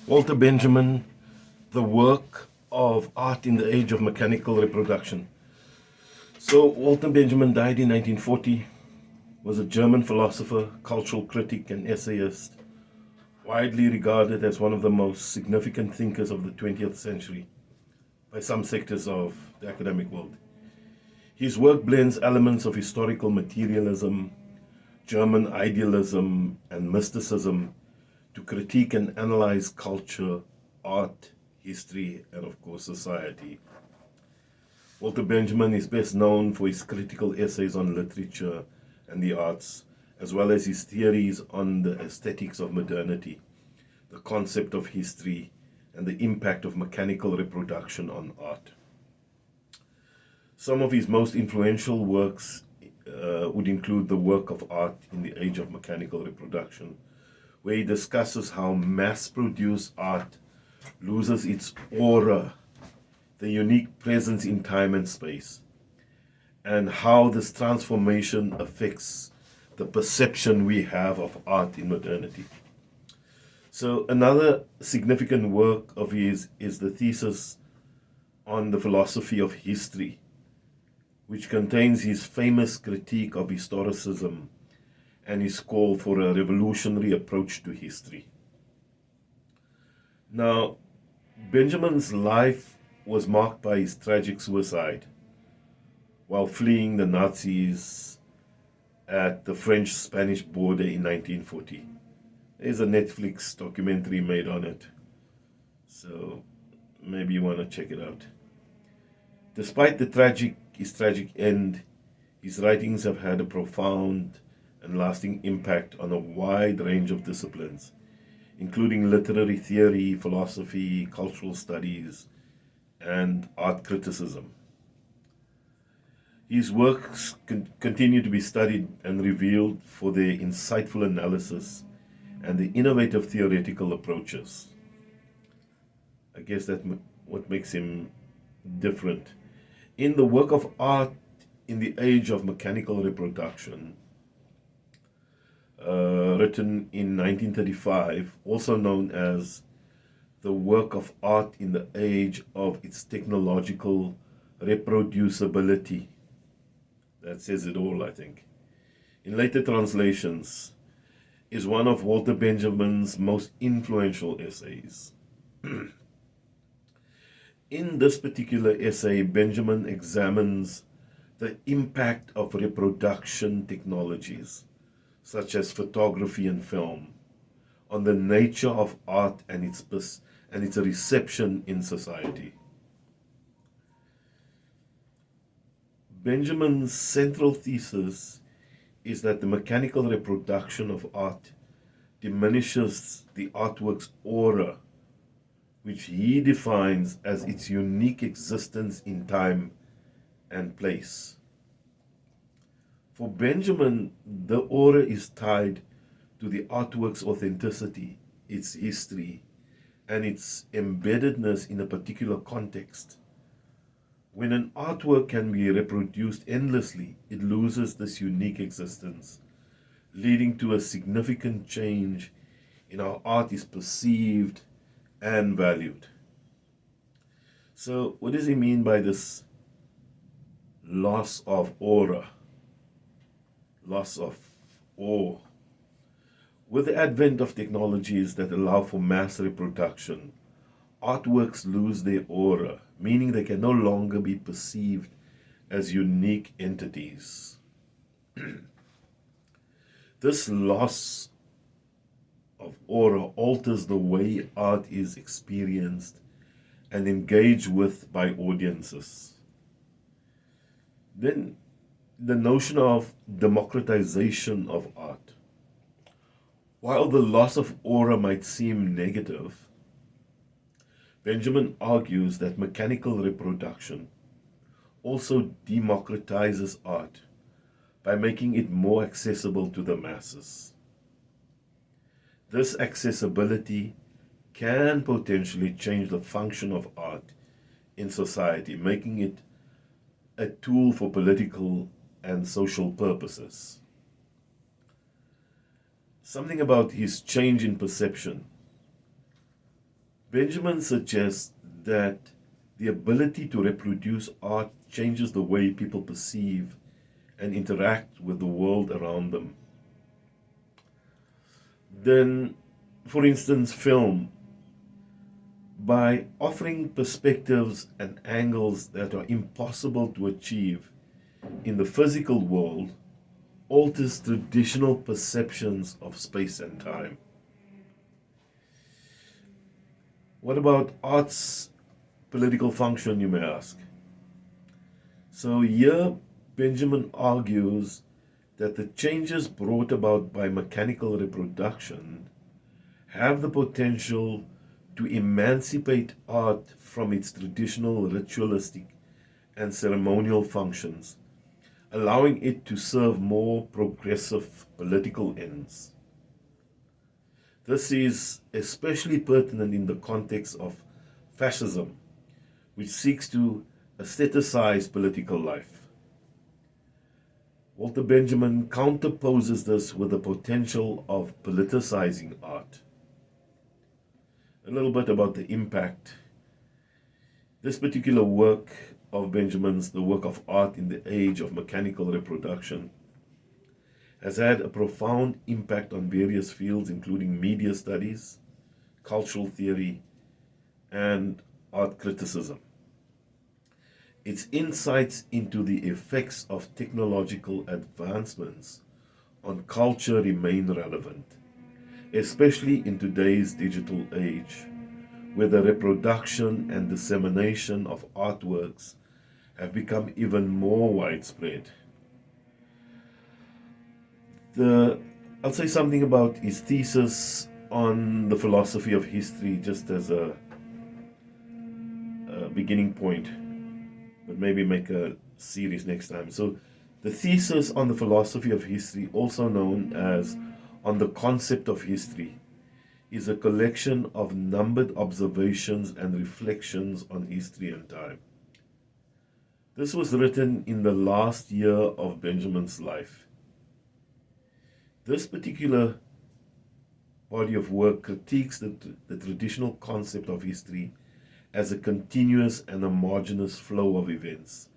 Walter Benjamin, The Work of Art in the Age of Mechanical Reproduction. So, Walter Benjamin died in 1940, was a German philosopher, cultural critic, and essayist, widely regarded as one of the most significant thinkers of the 20th century by some sectors of the academic world. His work blends elements of historical materialism, German idealism, and mysticism to critique and analyze culture, art, history, and of course, society. Walter Benjamin is best known for his critical essays on literature and the arts, as well as his theories on the aesthetics of modernity, the concept of history, and the impact of mechanical reproduction on art. Some of his most influential works would include The Work of Art in the Age of Mechanical Reproduction, where he discusses how mass produced art loses its aura, the unique presence in time and space, and how this transformation affects the perception we have of art in modernity. So, another significant work of his is the thesis on the philosophy of history, which contains his famous critique of historicism and his call for a revolutionary approach to history. Now, Benjamin's life was marked by his tragic suicide while fleeing the Nazis at the French Spanish border in 1940. There's a Netflix documentary made on it, so maybe you want to check it out. Despite his tragic end, his writings have had a profound and lasting impact on a wide range of disciplines, including literary theory, philosophy, cultural studies, and art criticism. His works continue to be studied and revealed for their insightful analysis and the innovative theoretical approaches. I guess that's what makes him different. In the work of art in the age of mechanical reproduction, written in 1935, also known as the work of art in the age of its technological reproducibility. That says it all, I think. In later translations, is one of Walter Benjamin's most influential essays. In this particular essay, Benjamin examines the impact of reproduction technologies, such as photography and film, on the nature of art and its reception in society. Benjamin's central thesis is that the mechanical reproduction of art diminishes the artwork's aura, which he defines as its unique existence in time and place. For Benjamin, the aura is tied to the artwork's authenticity, its history, and its embeddedness in a particular context. When an artwork can be reproduced endlessly, it loses this unique existence, leading to a significant change in how art is perceived and valued. So, what does he mean by this loss of aura, loss of awe? With the advent of technologies that allow for mass reproduction, artworks lose their aura, meaning they can no longer be perceived as unique entities. This loss of aura alters the way art is experienced and engaged with by audiences. Then the notion of democratization of art. While the loss of aura might seem negative, Benjamin argues that mechanical reproduction also democratizes art by making it more accessible to the masses. This accessibility can potentially change the function of art in society, making it a tool for political and social purposes. Something about his change in perception Benjamin suggests that the ability to reproduce art changes the way people perceive and interact with the world around them. Then, for instance, film, by offering perspectives and angles that are impossible to achieve in the physical world, alters traditional perceptions of space and time. What about art's political function, you may ask? So, here Benjamin argues that the changes brought about by mechanical reproduction have the potential to emancipate art from its traditional ritualistic and ceremonial functions, allowing it to serve more progressive political ends. This is especially pertinent in the context of fascism, which seeks to aestheticize political life. Walter Benjamin counterposes this with the potential of politicizing art. A little bit about the impact. This particular work of Benjamin's, the work of art in the age of mechanical reproduction, has had a profound impact on various fields, including media studies, cultural theory, and art criticism. Its insights into the effects of technological advancements on culture remain relevant, especially in today's digital age, where the reproduction and dissemination of artworks have become even more widespread. I'll say something about his thesis on the philosophy of history just as a beginning point, but maybe make a series next time. So, the thesis on the philosophy of history, also known as On the Concept of History, is a collection of numbered observations and reflections on history and time. This was written in the last year of Benjamin's life. This particular body of work critiques the traditional concept of history as a continuous and homogeneous flow of events,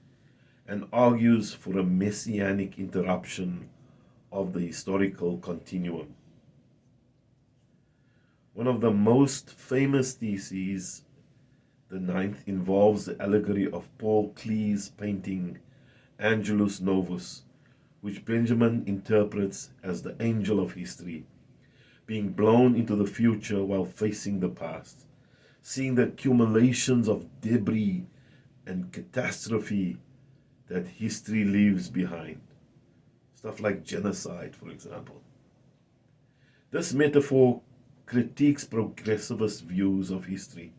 and argues for a messianic interruption of the historical continuum. One of the most famous theses, the ninth, involves the allegory of Paul Klee's painting Angelus Novus, which Benjamin interprets as the angel of history, being blown into the future while facing the past, seeing the accumulations of debris and catastrophe that history leaves behind. Stuff like genocide, for example. This metaphor critiques progressivist views of history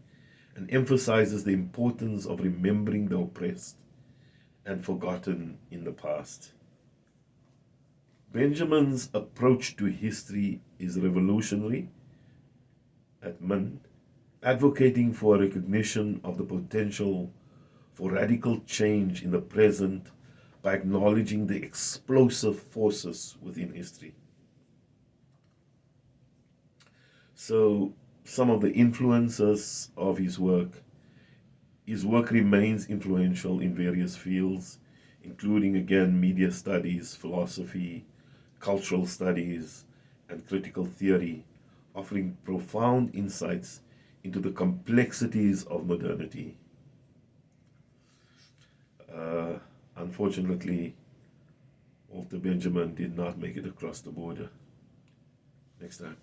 and emphasizes the importance of remembering the oppressed and forgotten in the past. Benjamin's approach to history is revolutionary at min, advocating for a recognition of the potential for radical change in the present by acknowledging the explosive forces within history. So, some of the influences of his work remains influential in various fields, including again media studies, philosophy, cultural studies, and critical theory, offering profound insights into the complexities of modernity. Unfortunately, Walter Benjamin did not make it across the border. Next time.